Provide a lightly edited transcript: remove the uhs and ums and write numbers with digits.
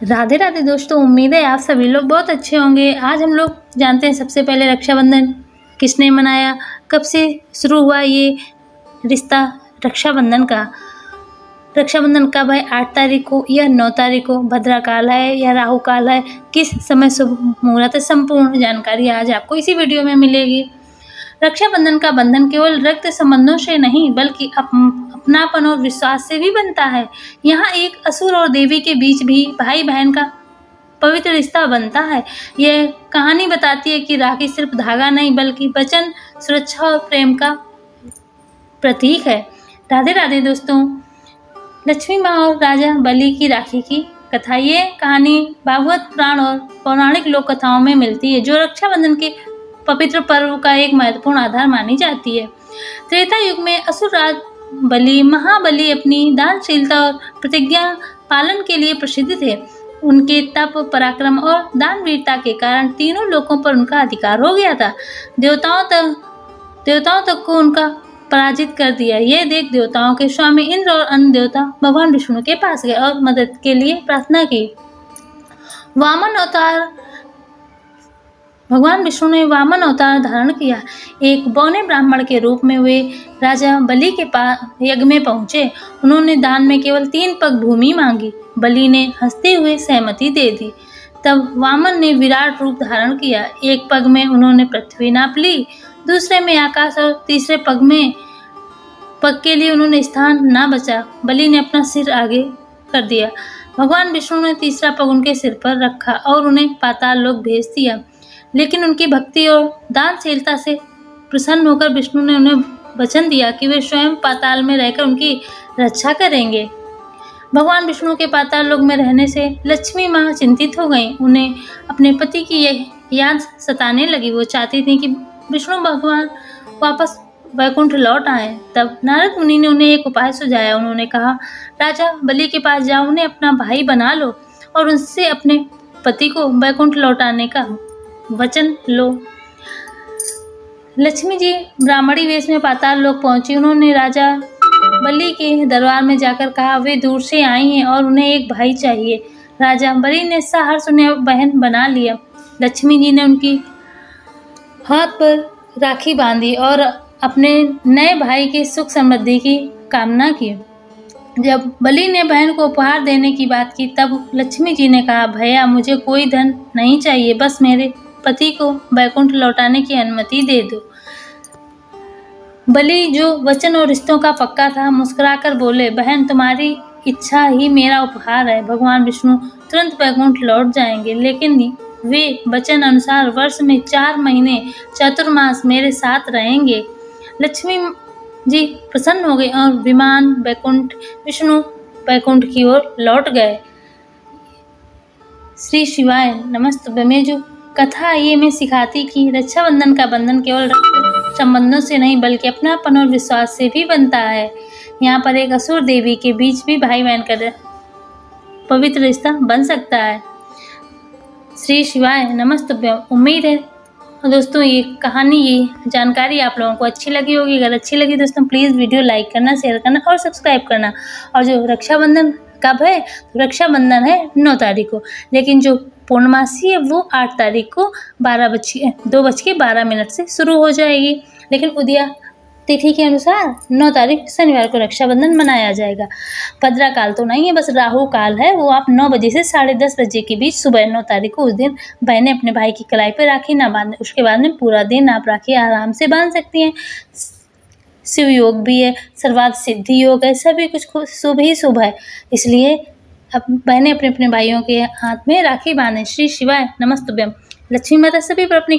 राधे राधे दोस्तों, उम्मीद है आप सभी लोग बहुत अच्छे होंगे। आज हम लोग जानते हैं सबसे पहले रक्षाबंधन किसने मनाया, कब से शुरू हुआ ये रिश्ता रक्षाबंधन का। रक्षाबंधन कब है, 8 तारीख को या 9 तारीख को, भद्रा काल है या राहु काल है, किस समय शुभ मुहूर्त है, संपूर्ण जानकारी आज आपको इसी वीडियो में मिलेगी। रक्षाबंधन का बंधन केवल रक्त संबंधों से नहीं बल्कि अपनापन और विश्वास से भी बनता है। यहाँ एक असुर और देवी के बीच भी भाई बहन का पवित्र रिश्ता बनता है। यह कहानी बताती है कि राखी सिर्फ धागा नहीं बल्कि वचन, सुरक्षा और प्रेम का प्रतीक है। राधे राधे दोस्तों, लक्ष्मी माँ और राजा बलि की राखी की कथा। ये कहानी भागवत पुराण और पौराणिक लोक कथाओं में मिलती है, जो रक्षाबंधन के पवित्र पर्व का एक महत्वपूर्ण आधार मानी जाती है। त्रेता युग में असुर राज बलि महाबली अपनी दानशीलता और प्रतिज्ञा पालन के लिए प्रसिद्ध थे। उनके तप, पराक्रम और दानवीरता के कारण तीनों लोकों पर उनका अधिकार हो गया था। देवताओं तक को उनका पराजित कर दिया। यह देख देवताओं के स्वामी इंद्र और अन्य देवता भगवान विष्णु के पास गए और मदद के लिए प्रार्थना की। भगवान विष्णु ने वामन अवतार धारण किया। एक बौने ब्राह्मण के रूप में वे राजा बलि के पास यज्ञ में पहुंचे। उन्होंने दान में केवल 3 पग भूमि मांगी। बलि ने हंसते हुए सहमति दे दी। तब वामन ने विराट रूप धारण किया। एक पग में उन्होंने पृथ्वी नाप ली, दूसरे में आकाश और तीसरे पग के लिए उन्होंने स्थान ना बचा। बलि ने अपना सिर आगे कर दिया। भगवान विष्णु ने तीसरा पग उनके सिर पर रखा और उन्हें पाताल लोक भेज दिया। लेकिन उनकी भक्ति और दानशीलता से प्रसन्न होकर विष्णु ने उन्हें वचन दिया कि वे स्वयं पाताल में रहकर उनकी रक्षा करेंगे। भगवान विष्णु के पाताल लोक में रहने से लक्ष्मी माँ चिंतित हो गईं। उन्हें अपने पति की याद सताने लगी। वो चाहती थी कि विष्णु भगवान वापस वैकुंठ लौट आए। तब नारद मुनि ने उन्हें एक उपाय सुझाया। उन्होंने कहा, राजा बलि के पास जाओ, उन्हें अपना भाई बना लो और उनसे अपने पति को वैकुंठ लौटाने का वचन लो। लक्ष्मी जी ब्राह्मणी वेश में पाताल लोक पहुंची। उन्होंने राजा बलि के दरबार में जाकर कहा, वे दूर से आई हैं और उन्हें एक भाई चाहिए। राजा बलि ने सहर्ष उन्हें बहन बना लिया। लक्ष्मी जी ने उनकी हाथ पर राखी बांधी और अपने नए भाई की सुख समृद्धि की कामना की। जब बलि ने बहन को उपहार देने की बात की, तब लक्ष्मी जी ने कहा, भैया मुझे कोई धन नहीं चाहिए, बस मेरे पति को वैकुंठ लौटाने की अनुमति दे दो। बलि जो वचन और रिश्तों का पक्का था, मुस्कुराकर बोले, बहन तुम्हारी इच्छा ही मेरा उपहार है। भगवान विष्णु तुरंत वैकुंठ लौट जाएंगे, लेकिन वे वचन अनुसार वर्ष में 4 महीने चतुर्मास मेरे साथ रहेंगे। लक्ष्मी जी प्रसन्न हो गए और विष्णु वैकुंठ की ओर लौट गए। श्री शिवाय नमस्तुभ्यं। में जो कथा ये में सिखाती कि रक्षाबंधन का बंधन केवल रक्त संबंधों से नहीं बल्कि अपनापन और विश्वास से भी बनता है। यहाँ पर एक असुर देवी के बीच भी भाई बहन का पवित्र रिश्ता बन सकता है। श्री शिवाय नमस्तुभ्यं। उम्मीद है दोस्तों ये कहानी, ये जानकारी आप लोगों को अच्छी लगी होगी। अगर अच्छी लगी दोस्तों, प्लीज़ वीडियो लाइक करना, शेयर करना और सब्सक्राइब करना। और जो रक्षाबंधन कब है, तो रक्षाबंधन है 9 तारीख को, लेकिन जो पूर्णमासी है वो 8 तारीख को 2:12 से शुरू हो जाएगी। लेकिन उदया तिथि के अनुसार 9 तारीख शनिवार को रक्षाबंधन मनाया जाएगा। भद्रा काल तो नहीं है, बस राहु काल है। वो आप 9 बजे से 10:30 बजे के बीच सुबह 9 तारीख को, उस दिन बहनें अपने भाई की कलाई पर राखी ना बांधें। उसके बाद में पूरा दिन आप राखी आराम से बांध सकती हैं। शिव योग भी है, सर्वार्थ सिद्धि योग है, सभी कुछ शुभ ही शुभ है। इसलिए अब बहनें अपने अपने भाइयों के हाथ में राखी बांधें। श्री शिवाय नमस्तुभ्यं। लक्ष्मी माता सभी पर अपनी